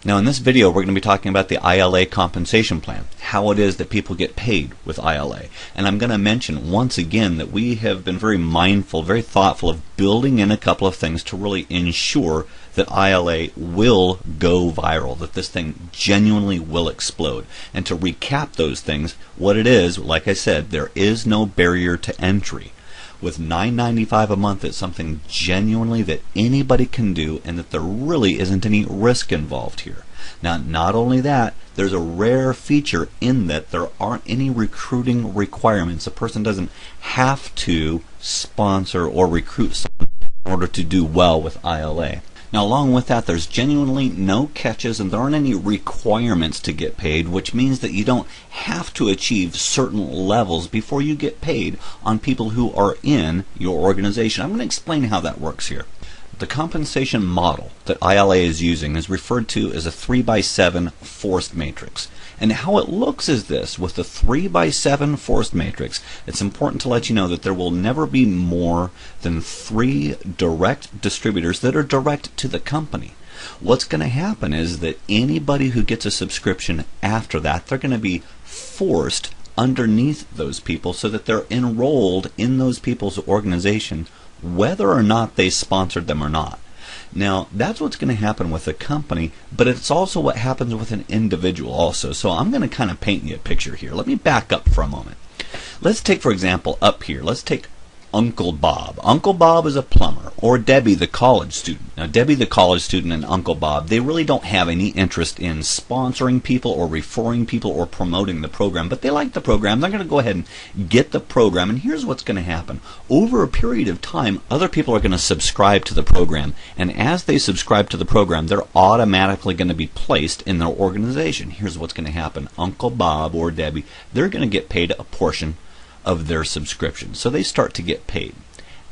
Now in this video we're going to be talking about the iLA compensation plan, how it is that people get paid with iLA. And I'm going to mention once again that we have been very mindful, very thoughtful of building in a couple of things to really ensure that iLA will go viral, that this thing genuinely will explode. And to recap those things, what it is, like I said, there is no barrier to entry. With $9.95 a month, it's something genuinely that anybody can do, and that there really isn't any risk involved here. Now, not only that, there's a rare feature in that there aren't any recruiting requirements. A person doesn't have to sponsor or recruit someone in order to do well with iLA. Now, along with that, there's genuinely no catches, and there aren't any requirements to get paid, which means that you don't have to achieve certain levels before you get paid on people who are in your organization. I'm going to explain how that works here. The compensation model that iLA is using is referred to as a 3x7 forced matrix. And how it looks is this: with the 3x7 forced matrix, it's important to let you know that there will never be more than 3 direct distributors that are direct to the company. What's going to happen is that anybody who gets a subscription after that, they're going to be forced underneath those people so that they're enrolled in those people's organization, whether or not they sponsored them or not. Now, that's what's going to happen with a company, but it's also what happens with an individual also. So I'm going to kind of paint you a picture here. Let me back up for a moment. Let's take, for example, up here, let's take Uncle Bob. Uncle Bob is a plumber, or Debbie the college student. Now, Debbie the college student and Uncle Bob, they really don't have any interest in sponsoring people or referring people or promoting the program, but they like the program. They're going to go ahead and get the program, and here's what's going to happen. Over a period of time, other people are going to subscribe to the program, and as they subscribe to the program, they're automatically going to be placed in their organization. Here's what's going to happen. Uncle Bob or Debbie, they're going to get paid a portion of their subscription. So they start to get paid.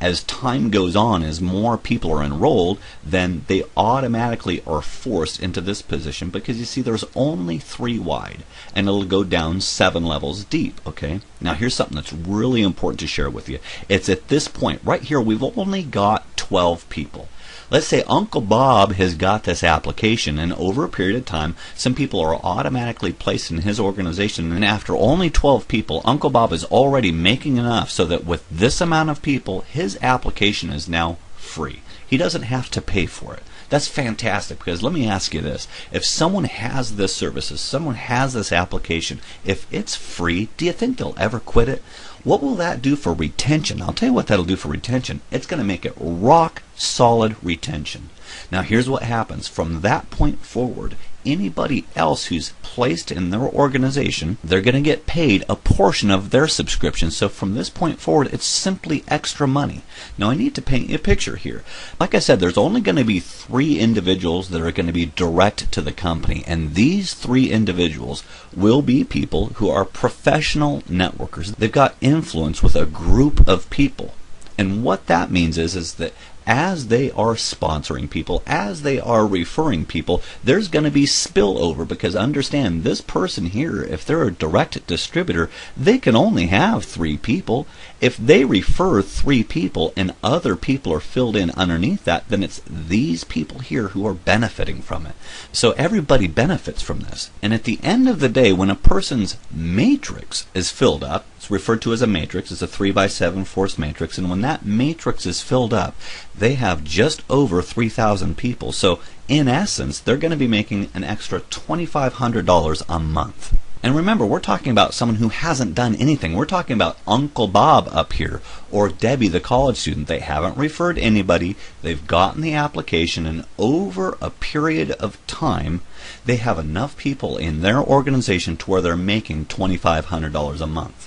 As time goes on, as more people are enrolled, then they automatically are forced into this position, because you see there's only 3 wide, and it'll go down 7 levels deep. Okay, now here's something that's really important to share with you. It's at this point right here we've only got 12 people. Let's say Uncle Bob has got this application, and over a period of time, some people are automatically placed in his organization, and after only 12 people, Uncle Bob is already making enough so that with this amount of people, his application is now free. He doesn't have to pay for it. That's fantastic, because let me ask you this. If someone has this service, if someone has this application, if it's free, do you think they'll ever quit it? What will that do for retention? I'll tell you what that'll do for retention. It's going to make it rock solid retention. Now here's what happens. From that point forward, anybody else who's placed in their organization, they're going to get paid a portion of their subscription. So from this point forward, it's simply extra money. Now I need to paint you a picture here. Like I said, there's only going to be 3 individuals that are going to be direct to the company, and these 3 individuals will be people who are professional networkers. They've got influence with a group of people. And what that means is that as they are sponsoring people, as they are referring people, there's going to be spillover, because understand, this person here, if they're a direct distributor, they can only have 3 people. If they refer 3 people and other people are filled in underneath that, then it's these people here who are benefiting from it. So everybody benefits from this. And at the end of the day, when a person's matrix is filled up, it's referred to as a matrix. It's a 3x7 forced matrix, and when that matrix is filled up, they have just over 3,000 people. So in essence, they're going to be making an extra $2,500 a month. And remember, we're talking about someone who hasn't done anything. We're talking about Uncle Bob up here, or Debbie the college student. They haven't referred anybody. They've gotten the application, and over a period of time, they have enough people in their organization to where they're making $2,500 a month.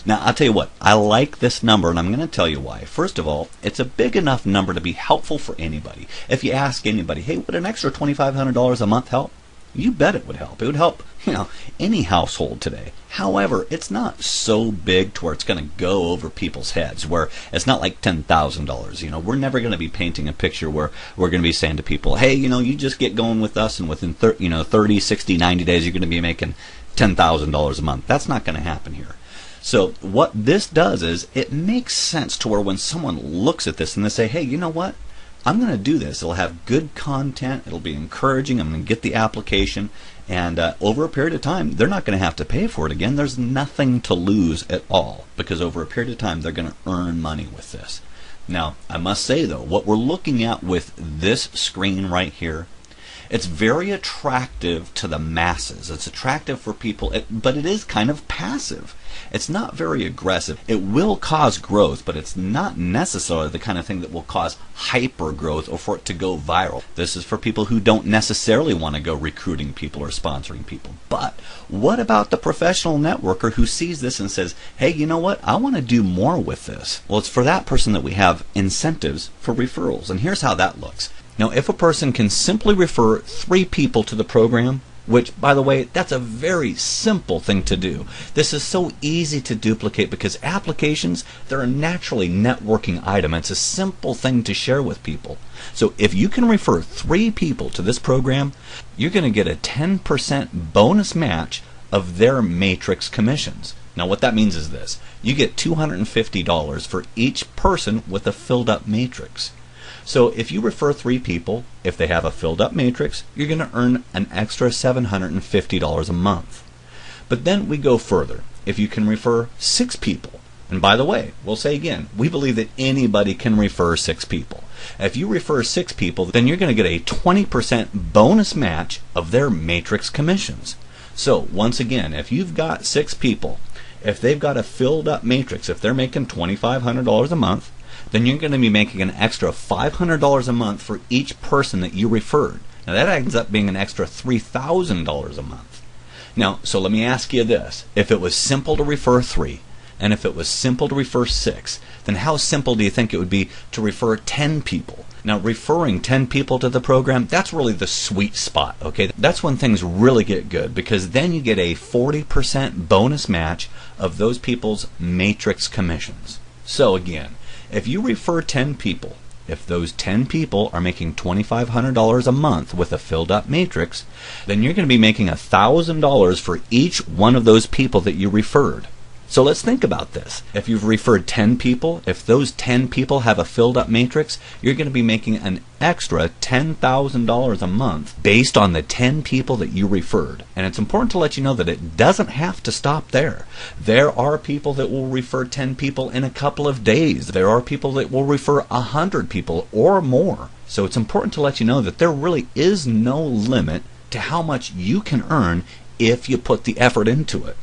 Now, I'll tell you what, I like this number, and I'm going to tell you why. First of all, it's a big enough number to be helpful for anybody. If you ask anybody, hey, would an extra $2,500 a month help? You bet it would help. It would help, any household today. However, it's not so big to where it's going to go over people's heads, where it's not like $10,000. We're never going to be painting a picture where we're going to be saying to people, hey, you just get going with us, and within 30, 60, 90 days, you're going to be making $10,000 a month. That's not going to happen here. So what this does is it makes sense to where when someone looks at this and they say, hey, you know what? I'm going to do this. It'll have good content. It'll be encouraging. I'm going to get the application. And over a period of time, they're not going to have to pay for it again. There's nothing to lose at all, because over a period of time, they're going to earn money with this. Now, I must say, though, what we're looking at with this screen right here, it's very attractive to the masses. It's attractive for people, but it is kind of passive. It's not very aggressive. It will cause growth, but it's not necessarily the kind of thing that will cause hyper growth or for it to go viral. This is for people who don't necessarily want to go recruiting people or sponsoring people. But what about the professional networker who sees this and says, hey, you know what? I want to do more with this. Well, it's for that person that we have incentives for referrals. And here's how that looks. Now, if a person can simply refer 3 people to the program, which, by the way, that's a very simple thing to do. This is so easy to duplicate because applications, they're a naturally networking item. It's a simple thing to share with people. So if you can refer 3 people to this program, you're going to get a 10% bonus match of their matrix commissions. Now, what that means is this. You get $250 for each person with a filled up matrix. So if you refer 3 people, if they have a filled up matrix, you're going to earn an extra $750 a month. But then we go further. If you can refer 6 people, and by the way, we'll say again, we believe that anybody can refer 6 people. If you refer 6 people, then you're going to get a 20% bonus match of their matrix commissions. So once again, if you've got 6 people, if they've got a filled up matrix, if they're making $2,500 a month, then you're going to be making an extra $500 a month for each person that you referred. Now that ends up being an extra $3,000 a month. Now, so let me ask you this. If it was simple to refer 3, and if it was simple to refer 6, then how simple do you think it would be to refer 10 people? Now, referring 10 people to the program, that's really the sweet spot, okay? That's when things really get good, because then you get a 40% bonus match of those people's matrix commissions. So again, if you refer 10 people, if those 10 people are making $2,500 a month with a filled up matrix, then you're going to be making $1,000 for each one of those people that you referred. So let's think about this. If you've referred 10 people, if those 10 people have a filled up matrix, you're going to be making an extra $10,000 a month based on the 10 people that you referred. And it's important to let you know that it doesn't have to stop there. There are people that will refer 10 people in a couple of days. There are people that will refer 100 people or more. So it's important to let you know that there really is no limit to how much you can earn if you put the effort into it.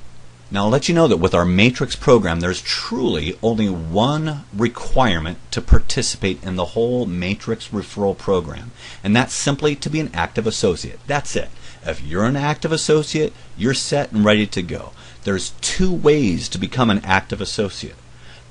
Now, I'll let you know that with our Matrix program, there's truly only one requirement to participate in the whole Matrix referral program, and that's simply to be an active associate. That's it. If you're an active associate, you're set and ready to go. There's 2 ways to become an active associate.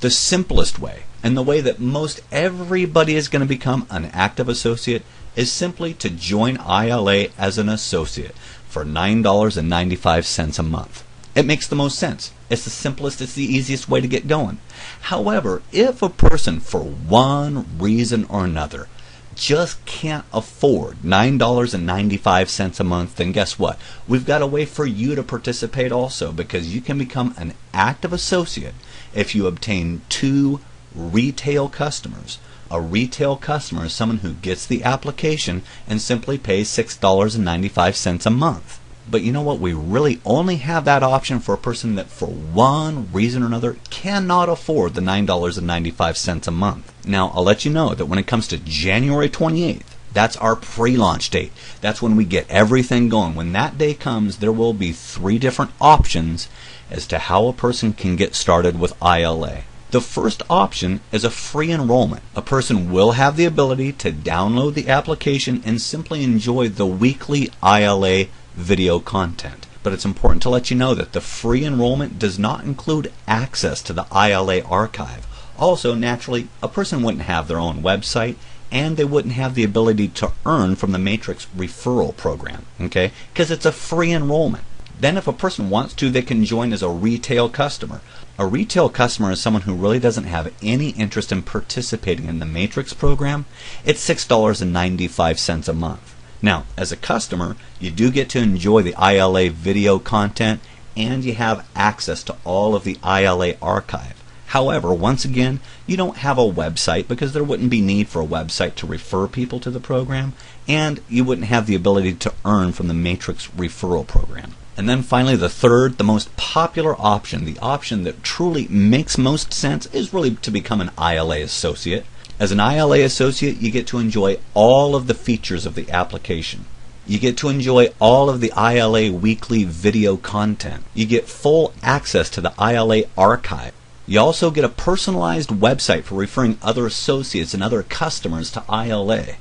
The simplest way, and the way that most everybody is going to become an active associate, is simply to join iLA as an associate for $9.95 a month. It makes the most sense. It's the simplest, it's the easiest way to get going. However, if a person, for one reason or another, just can't afford $9.95 a month, then guess what? We've got a way for you to participate also, because you can become an active associate if you obtain 2 retail customers. A retail customer is someone who gets the application and simply pays $6.95 a month. But you know what? We really only have that option for a person that for one reason or another cannot afford the $9.95 a month. Now, I'll let you know that when it comes to January 28th, that's our pre-launch date. That's when we get everything going. When that day comes, there will be 3 different options as to how a person can get started with iLA. The first option is a free enrollment. A person will have the ability to download the application and simply enjoy the weekly iLA video content. But it's important to let you know that the free enrollment does not include access to the iLA archive. Also, naturally, a person wouldn't have their own website, and they wouldn't have the ability to earn from the Matrix referral program, okay? Because it's a free enrollment. Then if a person wants to, they can join as a retail customer. A retail customer is someone who really doesn't have any interest in participating in the Matrix program. It's $6.95 a month. Now, as a customer, you do get to enjoy the iLA video content, and you have access to all of the iLA archive. However, once again, you don't have a website because there wouldn't be need for a website to refer people to the program, and you wouldn't have the ability to earn from the Matrix referral program. And then finally, the third, the most popular option, the option that truly makes most sense, is really to become an iLA associate. As an iLA associate, you get to enjoy all of the features of the application. You get to enjoy all of the iLA weekly video content. You get full access to the iLA archive. You also get a personalized website for referring other associates and other customers to iLA.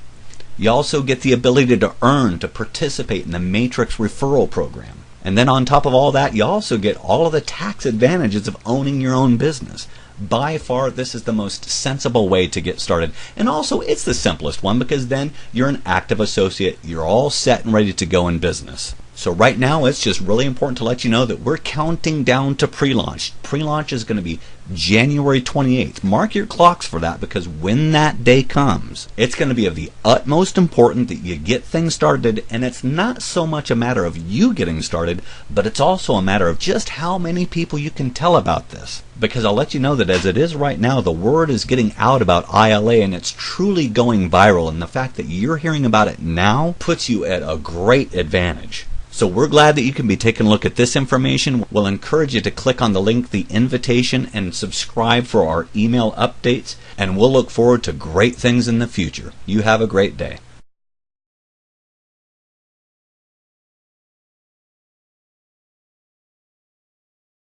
You also get the ability to earn to participate in the Matrix referral program. And then on top of all that, you also get all of the tax advantages of owning your own business. By far, this is the most sensible way to get started. And also, it's the simplest one because then you're an active associate. You're all set and ready to go in business. So right now, it's just really important to let you know that we're counting down to pre-launch. Pre-launch is going to be January 28th. Mark your clocks for that because when that day comes, it's going to be of the utmost importance that you get things started. And it's not so much a matter of you getting started, but it's also a matter of just how many people you can tell about this. Because I'll let you know that as it is right now, the word is getting out about iLA and it's truly going viral. And the fact that you're hearing about it now puts you at a great advantage. So we're glad that you can be taking a look at this information. We'll encourage you to click on the link, the invitation, and subscribe for our email updates. And we'll look forward to great things in the future. You have a great day.